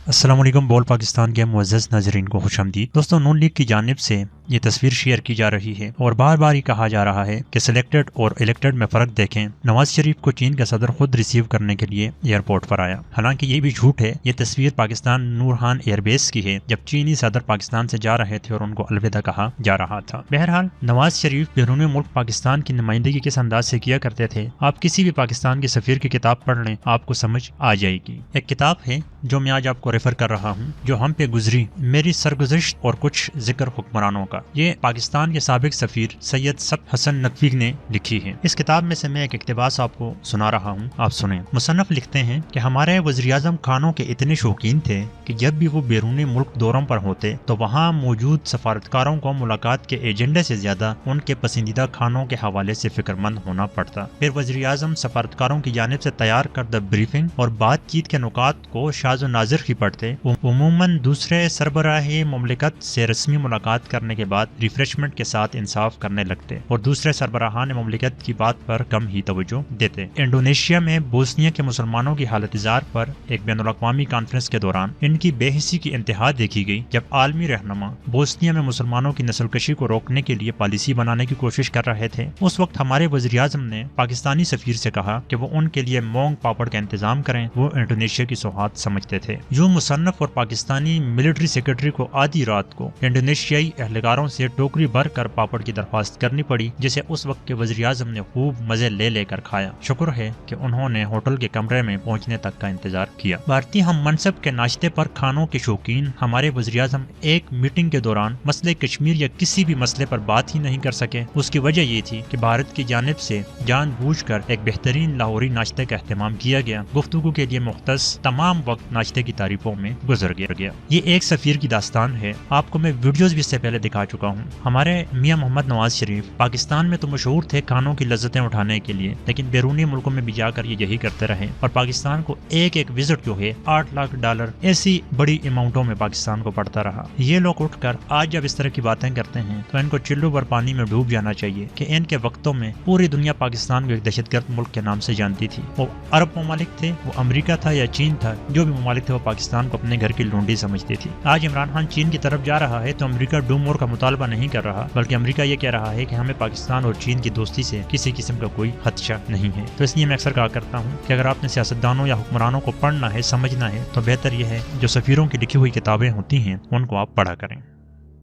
अस्सलाम वालेकुम। बोल पाकिस्तान के मुअज़्ज़ज़ नाज़रीन को खुशामदीद। दोस्तों, नून लीग की जानिब से ये तस्वीर शेयर की जा रही है और बार बार ये कहा जा रहा है कि सिलेक्टेड और इलेक्टेड में फ़र्क देखें। नवाज शरीफ को चीन का सदर खुद रिसीव करने के लिए एयरपोर्ट पर आया। हालांकि ये भी झूठ है। ये तस्वीर पाकिस्तान नूरहान एयरबेस की है, जब चीनी सदर पाकिस्तान से जा रहे थे और उनको अलविदा कहा जा रहा था। बहरहाल, नवाज शरीफ बैरून मुल्क पाकिस्तान की नुमाइंदगी किस अंदाज से किया करते थे, आप किसी भी पाकिस्तान के सफ़ीर की किताब पढ़ लें, आपको समझ आ जाएगी। एक किताब है जो मैं आज आपको रेफर कर रहा हूँ, जो हम पे गुजरी, मेरी सरगुज़श्त और कुछ जिक्र हुक्मरानों का। ये पाकिस्तान के साबिक सफीर सैयद सब्त हसन नकवी ने लिखी है। इस किताब में से मैं एक इक्तिबास आपको सुना रहा हूँ, आप सुनें। मुसन्नफ लिखते हैं कि हमारे वज़ीर-ए-आज़म खानों के इतने शौकीन थे कि जब भी वो बैरून मुल्क दौरों पर होते तो वहाँ मौजूद सफारतकारों को मुलाकात के एजेंडे से ज्यादा उनके पसंदीदा खानों के हवाले से फिक्रमंद होना पड़ता। फिर वज़ीर-ए-आज़म सफारतकारों की जानिब से तैयार करदा ब्रीफिंग और बातचीत के नुकात को शाज़ व नाज़िर की पढ़ते। उमूमन दूसरे सरबराही मुमलिकत से रस्मी मुलाकात करने के बाद रिफ्रेशमेंट के साथ इंसाफ करने लगते और दूसरे सरबराहान मुमलिकत की बात पर कम ही तवज्जो देते। इंडोनेशिया में बोस्निया के मुसलमानों की हालत-ए-ज़ार पर एक बैनुल-अक़वामी कॉन्फ्रेंस के दौरान इनकी बेहिसी की इंतहा देखी गई, जब आलमी रहनुमा बोस्निया में मुसलमानों की नस्लकशी को रोकने के लिए पॉलिसी बनाने की कोशिश कर रहे थे। उस वक्त हमारे वज़ीर-ए-आज़म ने पाकिस्तानी सफीर से कहा कि वो उनके लिए मोंग पापड़ का इंतजाम करें। वो इंडोनेशिया की सौहार्द समझते थे। यूं मुसन्नफ और पाकिस्तानी मिलिट्री सेक्रेटरी को आधी रात को इंडोनेशियाई एहलकारों से टोकरी भर कर पापड़ की दरख्वास्त करनी पड़ी, जिसे उस वक्त के वज़ीर-ए-आज़म ने खूब मजे ले लेकर खाया। शुक्र है कि उन्होंने होटल के कमरे में पहुंचने तक का इंतजार किया। भारतीय हम मनसब के नाश्ते पर खानों के शौकीन हमारे वज़ीर-ए-आज़म एक मीटिंग के दौरान मसले कश्मीर या किसी भी मसले पर बात ही नहीं कर सके। उसकी वजह ये थी कि भारत की जानिब से जानबूझकर एक बेहतरीन लाहौरी नाश्ते का एहतमाम किया गया। गुफ्तगू के लिए मुख्तस तमाम वक्त नाश्ते की तारीफों में गुजर गया। ये एक सफीर की दास्तान है। आपको मैं वीडियोस भी इससे पहले दिखा चुका हूँ। हमारे मियां मोहम्मद नवाज शरीफ पाकिस्तान में तो मशहूर थे खानों की लज्जतें उठाने के लिए, लेकिन बैरूनी मुल्कों में भी जाकर ये यही करते रहे और पाकिस्तान को एक एक विजिट जो है $8 लाख ऐसी बड़ी अमाउंटों में पाकिस्तान को पड़ता रहा। ये लोग उठकर आज जब इस तरह की बातें करते हैं तो इनको चिल्लू भर पानी में डूब जाना चाहिए कि इनके वक्तों में पूरी दुनिया पाकिस्तान को एक दहशतगर्द मुल्क के नाम से जानती थी। वो अरब ममालिक थे, वो अमेरिका था या चीन था, जो भी ममालिक थे वो पाकिस्तान को अपने घर की लूंडी समझती थी। आज इमरान खान चीन की तरफ जा रहा है तो अमेरिका डूम वॉर का मुतालबा नहीं कर रहा, बल्कि अमेरिका ये कह रहा है कि हमें पाकिस्तान और चीन की दोस्ती से किसी किस्म का कोई खदशा नहीं है। तो इसलिए मैं अक्सर कहा करता हूँ कि अगर आपने सियासतदानों या हुक्मरानों को पढ़ना है, समझना है, तो बेहतर यह है जो सफीरों की लिखी हुई किताबें होती हैं उनको आप पढ़ा करें।